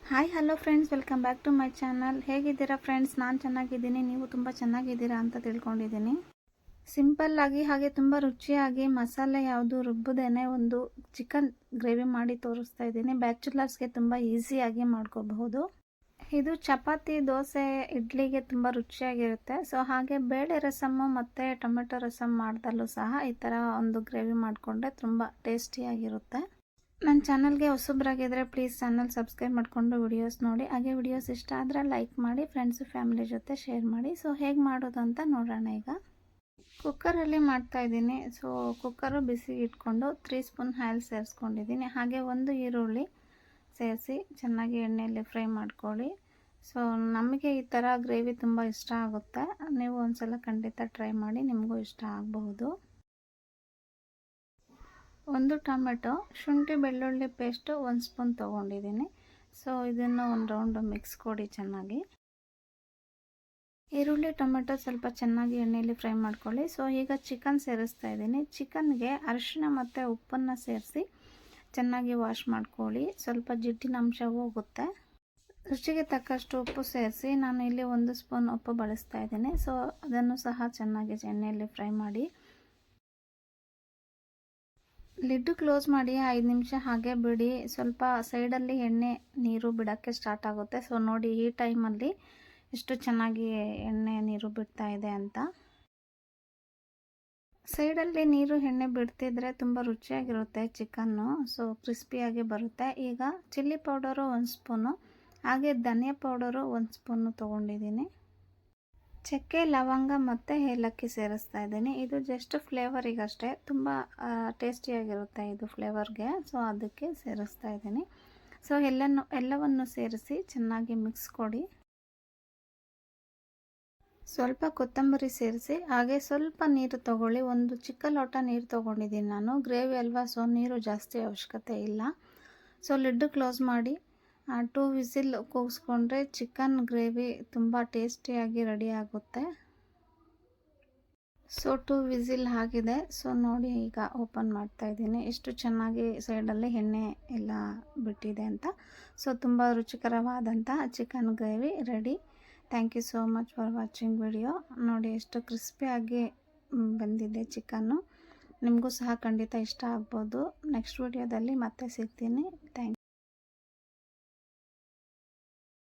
Hi hello friends, welcome back to my channel. ಹೇಗಿದ್ದೀರಾ friends? ನಾನು ಚೆನ್ನಾಗಿದ್ದೀನಿ, ನೀವು ತುಂಬ ಚೆನ್ನಾಗಿದ್ದೀರಾ ಅಂತ ತಿಳ್ಕೊಂಡಿದ್ದೀನಿ. ಸಿಂಪಲ್ಲಾಗಿ ಹಾಗೆ ತುಂಬ ರುಚಿಯಾಗಿ ಮಸಾಲೆ ಯಾವುದು ರುಬ್ಬದೇನೆ ಒಂದು ಚಿಕನ್ ಗ್ರೇವಿ ಮಾಡಿ ತೋರಿಸ್ತಾ ಇದ್ದೀನಿ. ಬ್ಯಾಚುಲರ್ಸ್ಗೆ ತುಂಬ ಈಸಿಯಾಗಿ ಮಾಡ್ಕೋಬಹುದು. ಇದು ಚಪಾತಿ, ದೋಸೆ, ಇಡ್ಲಿಗೆ ತುಂಬ ರುಚಿಯಾಗಿರುತ್ತೆ. ಸೊ ಹಾಗೆ ಬೇಳೆ ರಸಮ್ಮು ಮತ್ತು ಟೊಮೆಟೊ ರಸಮ್ ಮಾಡ್ದಲ್ಲೂ ಸಹ ಈ ಥರ ಒಂದು ಗ್ರೇವಿ ಮಾಡಿಕೊಂಡ್ರೆ ತುಂಬ ಟೇಸ್ಟಿಯಾಗಿರುತ್ತೆ. ನನ್ನ ಚಾನಲ್ಗೆ ಹೊಸಬ್ರಾಗಿದ್ದರೆ ಪ್ಲೀಸ್ ಚಾನಲ್ ಸಬ್ಸ್ಕ್ರೈಬ್ ಮಾಡಿಕೊಂಡು ವಿಡಿಯೋಸ್ ನೋಡಿ. ಹಾಗೆ ವಿಡಿಯೋಸ್ ಇಷ್ಟ ಆದರೆ ಲೈಕ್ ಮಾಡಿ, ಫ್ರೆಂಡ್ಸು ಫ್ಯಾಮಿಲಿ ಜೊತೆ ಶೇರ್ ಮಾಡಿ. ಸೊ ಹೇಗೆ ಮಾಡೋದು ಅಂತ ನೋಡೋಣ. ಈಗ ಕುಕ್ಕರಲ್ಲಿ ಮಾಡ್ತಾಯಿದ್ದೀನಿ. ಸೊ ಕುಕ್ಕರು ಬಿಸಿಗೆ ಇಟ್ಕೊಂಡು 3 ಸ್ಪೂನ್ ಆಯಿಲ್ ಸೇರಿಸ್ಕೊಂಡಿದ್ದೀನಿ. ಹಾಗೆ ಒಂದು ಈರುಳ್ಳಿ ಸೇರಿಸಿ ಚೆನ್ನಾಗಿ ಎಣ್ಣೆಯಲ್ಲಿ ಫ್ರೈ ಮಾಡ್ಕೊಳ್ಳಿ. ಸೊ ನಮಗೆ ಈ ಥರ ಗ್ರೇವಿ ತುಂಬ ಇಷ್ಟ ಆಗುತ್ತೆ. ನೀವು ಒಂದ್ಸಲ ಖಂಡಿತ ಟ್ರೈ ಮಾಡಿ, ನಿಮಗೂ ಇಷ್ಟ ಆಗಬಹುದು. ಒಂದು ಟೊಮೆಟೊ, ಶುಂಠಿ ಬೆಳ್ಳುಳ್ಳಿ ಪೇಸ್ಟು 1 ಸ್ಪೂನ್ ತೊಗೊಂಡಿದ್ದೀನಿ. ಸೊ ಇದನ್ನು ಒಂದು ರೌಂಡು ಮಿಕ್ಸ್ ಕೊಡಿ ಚೆನ್ನಾಗಿ. ಈರುಳ್ಳಿ ಟೊಮೆಟೊ ಸ್ವಲ್ಪ ಚೆನ್ನಾಗಿ ಎಣ್ಣೆಯಲ್ಲಿ ಫ್ರೈ ಮಾಡ್ಕೊಳ್ಳಿ. ಸೊ ಈಗ ಚಿಕನ್ ಸೇರಿಸ್ತಾ ಇದ್ದೀನಿ. ಚಿಕನ್ಗೆ ಅರಿಶಿಣ ಮತ್ತು ಉಪ್ಪನ್ನು ಸೇರಿಸಿ ಚೆನ್ನಾಗಿ ವಾಶ್ ಮಾಡ್ಕೊಳ್ಳಿ. ಸ್ವಲ್ಪ ಜಿಡ್ಡಿನ ಅಂಶ ಹೋಗುತ್ತೆ. ರುಚಿಗೆ ತಕ್ಕಷ್ಟು ಉಪ್ಪು ಸೇರಿಸಿ ನಾನು ಇಲ್ಲಿ 1 ಸ್ಪೂನ್ ಉಪ್ಪು ಬಳಸ್ತಾ ಇದ್ದೀನಿ. ಸೊ ಅದನ್ನು ಸಹ ಚೆನ್ನಾಗಿ ಎಣ್ಣೆಯಲ್ಲಿ ಫ್ರೈ ಮಾಡಿ. ಲಿಡ್ಡು ಕ್ಲೋಸ್ ಮಾಡಿ 5 ನಿಮಿಷ ಹಾಗೆ ಬಿಡಿ. ಸ್ವಲ್ಪ ಸೈಡಲ್ಲಿ ಎಣ್ಣೆ ನೀರು ಬಿಡೋಕ್ಕೆ ಸ್ಟಾರ್ಟ್ ಆಗುತ್ತೆ. ಸೊ ನೋಡಿ ಈ ಟೈಮಲ್ಲಿ ಎಷ್ಟು ಚೆನ್ನಾಗಿ ಎಣ್ಣೆ ನೀರು ಬಿಡ್ತಾ ಇದೆ ಅಂತ. ಸೈಡಲ್ಲಿ ನೀರು ಎಣ್ಣೆ ಬಿಡ್ತಿದ್ರೆ ತುಂಬ ರುಚಿಯಾಗಿರುತ್ತೆ ಚಿಕನ್ನು. ಸೊ ಕ್ರಿಸ್ಪಿಯಾಗಿ ಬರುತ್ತೆ. ಈಗ ಚಿಲ್ಲಿ ಪೌಡರು 1 ಸ್ಪೂನು, ಹಾಗೆ ಧನಿಯಾ ಪೌಡರು 1 ಸ್ಪೂನು ತೊಗೊಂಡಿದ್ದೀನಿ. ಚಕ್ಕೆ, ಲವಂಗ ಮತ್ತು ಏಲಕ್ಕಿ ಸೇರಿಸ್ತಾ ಇದ್ದೀನಿ. ಇದು ಜಸ್ಟ್ ಫ್ಲೇವರಿಗಷ್ಟೇ, ತುಂಬ ಟೇಸ್ಟಿಯಾಗಿರುತ್ತೆ ಇದು ಫ್ಲೇವರ್ಗೆ. ಸೊ ಅದಕ್ಕೆ ಸೇರಿಸ್ತಾ ಇದ್ದೀನಿ. ಸೊ ಎಲ್ಲವನ್ನು ಸೇರಿಸಿ ಚೆನ್ನಾಗಿ ಮಿಕ್ಸ್ ಕೊಡಿ. ಸ್ವಲ್ಪ ಕೊತ್ತಂಬರಿ ಸೇರಿಸಿ, ಹಾಗೆ ಸ್ವಲ್ಪ ನೀರು ತೊಗೊಳ್ಳಿ. ಒಂದು ಚಿಕ್ಕ ಲೋಟ ನೀರು ತೊಗೊಂಡಿದ್ದೀನಿ ನಾನು. ಗ್ರೇವಿ ಅಲ್ವಾ, ಸೊ ನೀರು ಜಾಸ್ತಿ ಅವಶ್ಯಕತೆ ಇಲ್ಲ. ಸೊ ಲಿಡ್ಡು ಕ್ಲೋಸ್ ಮಾಡಿ 2 ವಿಸಿಲ್ ಕೂಗಿಸ್ಕೊಂಡ್ರೆ ಚಿಕನ್ ಗ್ರೇವಿ ತುಂಬ ಟೇಸ್ಟಿಯಾಗಿ ರೆಡಿ ಆಗುತ್ತೆ. ಸೊ 2 ವಿಸಿಲ್ ಆಗಿದೆ. ಸೊ ನೋಡಿ ಈಗ ಓಪನ್ ಮಾಡ್ತಾ ಇದ್ದೀನಿ. ಎಷ್ಟು ಚೆನ್ನಾಗಿ ಸೈಡಲ್ಲಿ ಎಣ್ಣೆ ಎಲ್ಲ ಬಿಟ್ಟಿದೆ ಅಂತ. ಸೊ ತುಂಬ ರುಚಿಕರವಾದಂಥ chicken gravy ready. Thank you so much for watching video. ನೋಡಿ ಎಷ್ಟು ಕ್ರಿಸ್ಪಿಯಾಗಿ ಬಂದಿದೆ ಚಿಕನ್ನು. ನಿಮಗೂ ಸಹ ಖಂಡಿತ ಇಷ್ಟ ಆಗ್ಬೋದು. ನೆಕ್ಸ್ಟ್ ವಿಡಿಯೋದಲ್ಲಿ ಮತ್ತೆ ಸಿಗ್ತೀನಿ. Thank you.